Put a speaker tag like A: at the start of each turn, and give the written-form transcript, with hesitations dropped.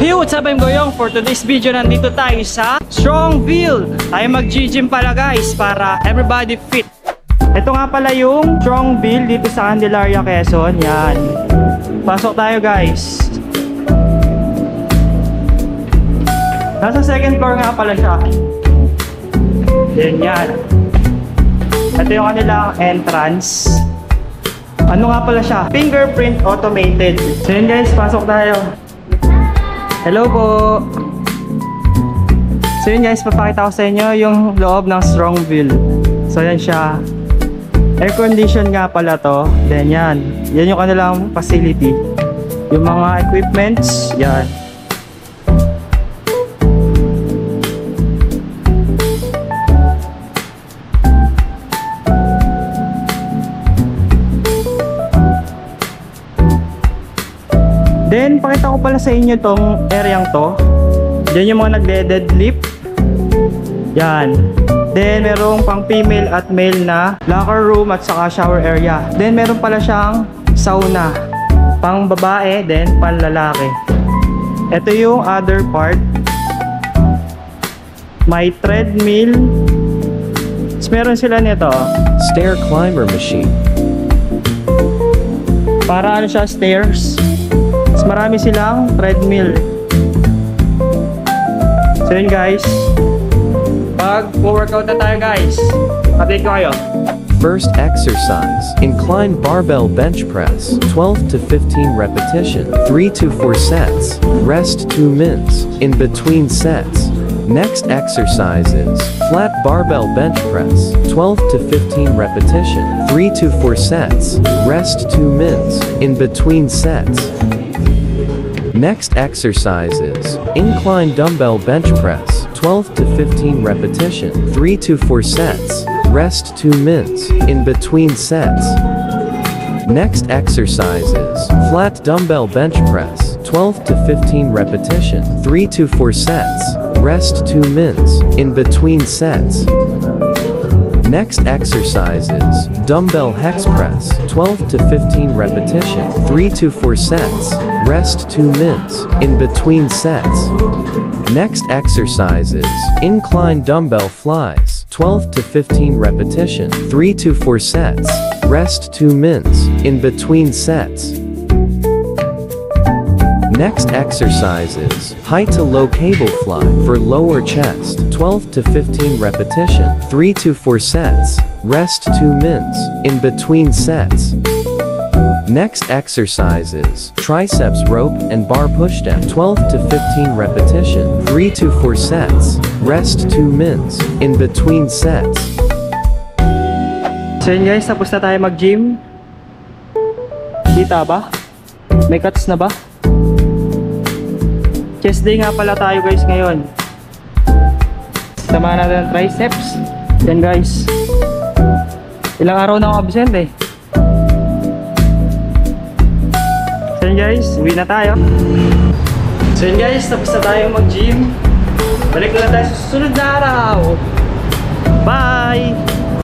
A: Hey, what's up, I'm Goyong. For today's video, nandito tayo sa Strongville. Tayo mag-gym pala guys, para everybody fit. Ito nga pala yung Strongville dito sa Candelaria, Quezon. Yan. Pasok tayo guys. Nasa second floor nga pala siya. Yan. Ito yung kanilang entrance. Ano nga pala siya? Fingerprint automated. So yun guys, pasok tayo. Hello po! So yun guys, papakita ko sa inyo yung loob ng Strongville. So yan siya. Air condition nga pala to. Then yan. Yan yung kanilang facility. Yung mga equipments, yan. Then, pakita ko pala sa inyo tong areang to. Diyan yung mga nagde-deadlift. Yan. Then, merong pang female at male na locker room at saka shower area. Then, meron pala siyang sauna. Pang babae, then pang lalaki. Ito yung other part. May treadmill. Tapos meron sila nito.
B: Stair climber machine.
A: Para ano siya, stairs. Marami silang treadmill. So yun guys, pag workout na tayo guys, update ko kayo.
B: First exercise, incline barbell bench press, 12 to 15 repetition, 3 to 4 sets, rest 2 minutes, in between sets. Next exercise is flat barbell bench press, 12 to 15 repetition, 3 to 4 sets, rest 2 minutes, in between sets. Next exercise is incline dumbbell bench press, 12 to 15 repetition, 3 to 4 sets, rest 2 minutes, in between sets. Next exercise is flat dumbbell bench press, 12 to 15 repetition, 3 to 4 sets, rest 2 minutes, in between sets. Next exercise is dumbbell hex press, 12 to 15 repetition, 3 to 4 sets, rest 2 minutes, in between sets. Next exercise is incline dumbbell flies, 12 to 15 repetition, 3 to 4 sets, rest 2 minutes, in between sets. Next exercise is high to low cable fly for lower chest, 12 to 15 repetition, 3 to 4 sets, rest 2 minutes, in between sets. Next exercise is triceps rope and bar pushdown, 12 to 15 repetition, 3 to 4 sets, rest 2 minutes, in between sets.
A: So yun guys, tapos na tayo mag-gym. Kita ba? May cuts na ba? Chest day nga pala tayo guys ngayon. Samahan natin ang triceps. Yan guys. Ilang araw na ako absent eh. So yun guys, uwi na tayo. So yun guys, tapos na tayo mag-gym. Balik na tayo sa susunod na araw. Bye!